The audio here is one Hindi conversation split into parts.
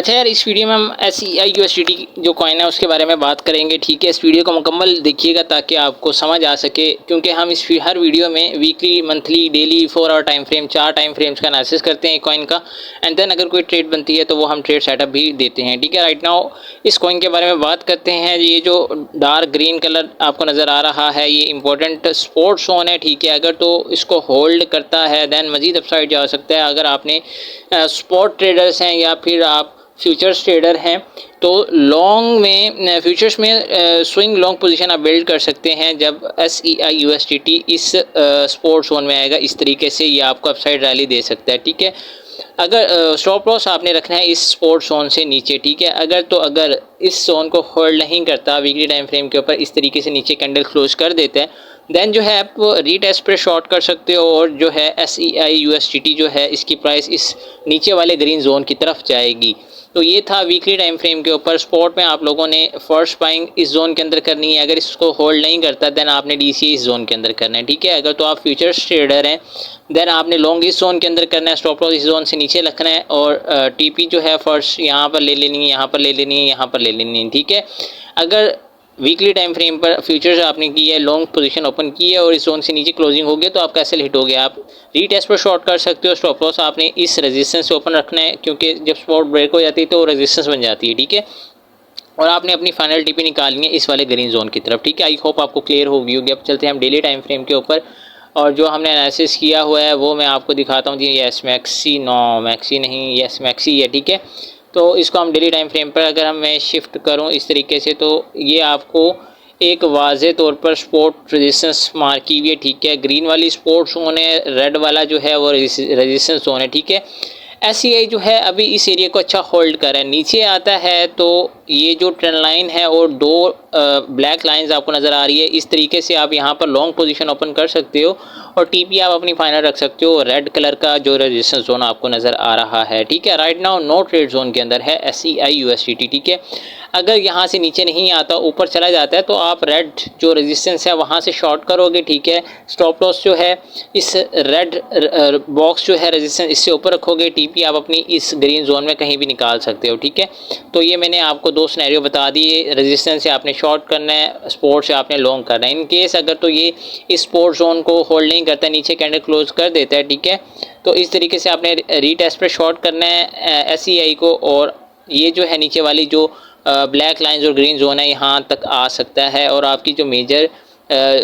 अच्छा यार, इस वीडियो में हम SEI USDT जो कॉइन है उसके बारे में बात करेंगे। ठीक है, इस वीडियो को मुकम्मल देखिएगा ताकि आपको समझ आ सके, क्योंकि हम इस हर वीडियो में weekly, monthly, daily, 4 hour time frame, 4 time frames का एनालिसिस करते हैं कॉइन का। एंड देन अगर कोई ट्रेड बनती है तो वो हम ट्रेड सेटअप भी देते हैं। ठीक है, राइट नाउ इस कॉइन के बारे में बात करते हैं। ये जो डार्क ग्रीन कलर आपको नज़र आ रहा है ये इंपॉर्टेंट सपोर्ट जोन है। ठीक है, अगर तो इसको होल्ड करता है देन मज़ीद अपसाइड जा सकता है। अगर आपने स्पॉट ट्रेडर्स हैं या फिर आप फ्यूचर्स ट्रेडर हैं तो लॉन्ग में, फ्यूचर्स में स्विंग लॉन्ग पोजीशन आप बिल्ड कर सकते हैं जब SEI USDT इस सपोर्ट जोन में आएगा। इस तरीके से ये आपको अपसाइड रैली दे सकता है। ठीक है, अगर स्टॉप लॉस आपने रखना है इस सपोर्ट जोन से नीचे। ठीक है, अगर इस जोन को होल्ड नहीं करता वीकली टाइम फ्रेम के ऊपर, इस तरीके से नीचे कैंडल क्लोज कर देता है, देन जो है आप रीटेस्ट पे शॉर्ट कर सकते हो और जो है SEI USDT जो है इसकी प्राइस इस नीचे वाले ग्रीन जोन की तरफ जाएगी। तो ये था वीकली टाइम फ्रेम के ऊपर। स्पॉट में आप लोगों ने फर्स्ट बाइंग इस जोन के अंदर करनी है। अगर इसको होल्ड नहीं करता देन आपने DCA इस जोन के अंदर करना है। ठीक है, अगर तो आप फ्यूचर्स ट्रेडर हैं देन आपने लॉन्ग इस जोन के अंदर करना है, स्टॉप लॉस इस जोन से नीचे रखना है और TP जो है फर्स्ट यहाँ पर ले लेनी है, यहाँ पर ले लेनी है, यहाँ पर ले लेनी है। ठीक है, अगर वीकली टाइम फ्रेम पर फ्यूचर्स आपने की है, लॉन्ग पोजीशन ओपन की है और इस जोन से नीचे क्लोजिंग हो गया तो आप कैसे हिट हो गया, आप रीटेस्ट पर शॉर्ट कर सकते हो। स्टॉप लॉस आपने इस रेजिस्टेंस से ओपन रखना है, क्योंकि जब स्पॉट ब्रेक हो जाती है तो वो रेजिस्टेंस बन जाती है। ठीक है, और आपने अपनी फाइनल TP निकालनी है इस वाले ग्रीन जोन की तरफ। ठीक है, आई होप आपको क्लियर होगी होगी। अब चलते हैं हम डेली टाइम फ्रेम के ऊपर और जो हमने एनालिसिस किया हुआ है वो मैं आपको दिखाता हूँ जी। यस मैक्सी, नो मैक्सी नहीं, यस मैक्सी है। ठीक है, तो इसको हम डेली टाइम फ्रेम पर अगर मैं शिफ्ट करूँ इस तरीके से तो ये आपको एक वाज़े तौर पर सपोर्ट रेजिस्टेंस मार्क की हुई है। ठीक है, ग्रीन वाली सपोर्ट जोन है, रेड वाला जो है वो रेजिस्टेंस जोन है। ठीक है, SEI जो है अभी इस एरिया को अच्छा होल्ड कर रहा है। नीचे आता है तो ये जो ट्रेंड लाइन है और दो ब्लैक लाइंस आपको नज़र आ रही है, इस तरीके से आप यहाँ पर लॉन्ग पोजीशन ओपन कर सकते हो और TP आप अपनी फाइनल रख सकते हो। रेड कलर का जो रेजिस्टेंस जोन आपको नज़र आ रहा है। ठीक है, right now no trade zone के अंदर है SEI USDT। ठीक है, अगर यहाँ से नीचे नहीं आता, ऊपर चला जाता है तो आप रेड जो रेजिस्टेंस है वहाँ से शॉर्ट करोगे। ठीक है, स्टॉप लॉस जो है इस रेड बॉक्स जो है रेजिस्टेंस इससे ऊपर रखोगे। TP आप अपनी इस ग्रीन जोन में कहीं भी निकाल सकते हो। ठीक है, तो ये मैंने आपको दो सिनेरियो बता दिए, रेजिस्टेंस से आपने शॉर्ट करना है, स्पोर्ट से आपने लॉन्ग करना है। इन केस अगर तो ये इस स्पोर्ट जोन को होल्ड नहीं करता, नीचे कैंडल क्लोज कर देता है, ठीक है, तो इस तरीके से आपने रीटेस्ट पे शॉर्ट करना है SEI को और ये जो है नीचे वाली जो ब्लैक लाइंस और ग्रीन जोन है यहाँ तक आ सकता है और आपकी जो मेजर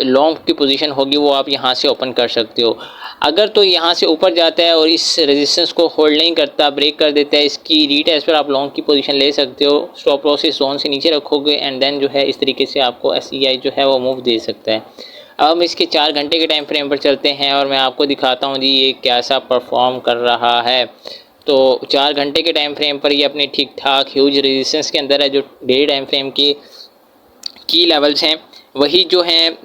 लॉन्ग की पोजीशन होगी वो आप यहाँ से ओपन कर सकते हो। अगर तो यहाँ से ऊपर जाता है और इस रेजिस्टेंस को होल्ड नहीं करता, ब्रेक कर देता है, इसकी रीटेस्ट पर आप लॉन्ग की पोजीशन ले सकते हो। स्टॉप लॉस इस जोन से नीचे रखोगे एंड देन जो है इस तरीके से आपको SEI जो है वो मूव दे सकता है। अब हम इसके 4 घंटे के टाइम फ्रेम पर चलते हैं और मैं आपको दिखाता हूँ जी ये कैसा परफॉर्म कर रहा है। तो 4 घंटे के टाइम फ्रेम पर ये अपने ठीक ठाक ह्यूज रेजिस्टेंस के अंदर है। जो डेली टाइम फ्रेम के की लेवल्स हैं वही जो हैं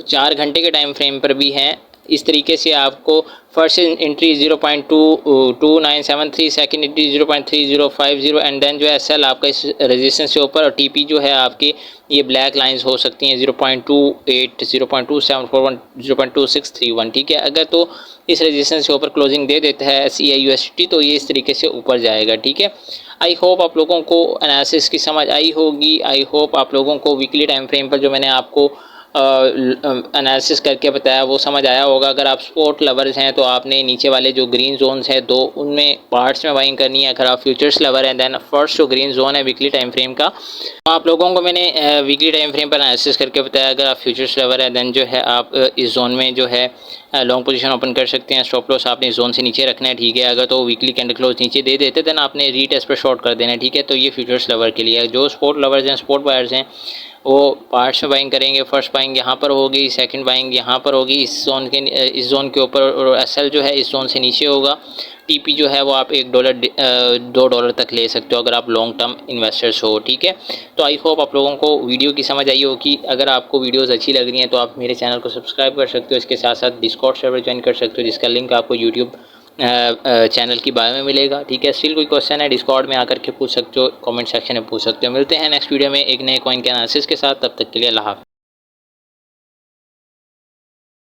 4 घंटे के टाइम फ्रेम पर भी हैं। इस तरीके से आपको first entry 0.2973, second entry 0.3050 and then जो है SL आपका इस रेजिस्टेंस से ऊपर और TP जो है आपकी ये ब्लैक लाइंस हो सकती हैं 0.28, 0.2741, 0.2631। ठीक है, अगर तो इस रेजिस्टेंस से ऊपर क्लोजिंग दे देता है SEI USDT तो ये इस तरीके से ऊपर जाएगा। ठीक है, आई होप आप लोगों को एनालिसिस की समझ आई होगी। आई होप आप लोगों को वीकली टाइम फ्रेम पर जो मैंने आपको एनालिसिस करके बताया वो समझ आया होगा। अगर आप स्पोर्ट लवर्स हैं तो आपने नीचे वाले जो ग्रीन जोन्स हैं दो, उनमें पार्ट्स में बाइंग करनी है। अगर आप फ्यूचर्स लवर हैं देन फर्स्ट जो ग्रीन जोन है वीकली टाइम फ्रेम का, तो आप लोगों को मैंने वीकली टाइम फ्रेम पर एनालिसिस करके बताया। अगर आप फ्यूचर्स लवर हैं देन जो है आप इस जोन में जो है लॉन्ग पोजीशन ओपन कर सकते हैं। स्टॉप लॉस आपने इस जोन से नीचे रखना है। ठीक है, अगर तो वीकली कैंडल क्लोज नीचे दे देते देन आपने रीटेस्ट पर शॉर्ट कर देना है। ठीक है, तो ये फ्यूचर्स लवर के लिए। जो स्पोर्ट लवर्स हैं, स्पोर्ट बायर्स हैं, वो पार्ट्स में बाइंग करेंगे। फर्स्ट बाइंग यहाँ पर होगी, सेकंड बाइंग यहाँ पर होगी इस जोन के ऊपर और SL जो है इस जोन से नीचे होगा। TP जो है वो आप $1 $2 तक ले सकते हो अगर आप लॉन्ग टर्म इन्वेस्टर्स हो। ठीक है, तो आई होप आप लोगों को वीडियो की समझ आई हो कि अगर आपको वीडियोस अच्छी लग रही हैं तो आप मेरे चैनल को सब्सक्राइब कर सकते हो। इसके साथ साथ डिस्कॉर्ड सर्वर ज्वाइन कर सकते हो जिसका लिंक आपको यूट्यूब चैनल की बायो में मिलेगा। ठीक है, स्टिल कोई क्वेश्चन है डिस्कॉर्ड में आकर के पूछ सकते हो, कमेंट सेक्शन में पूछ सकते हो। मिलते हैं नेक्स्ट वीडियो में एक नए कॉइन के एनालिसिस के साथ, तब तक के लिए अल्लाह हाफ़िज़।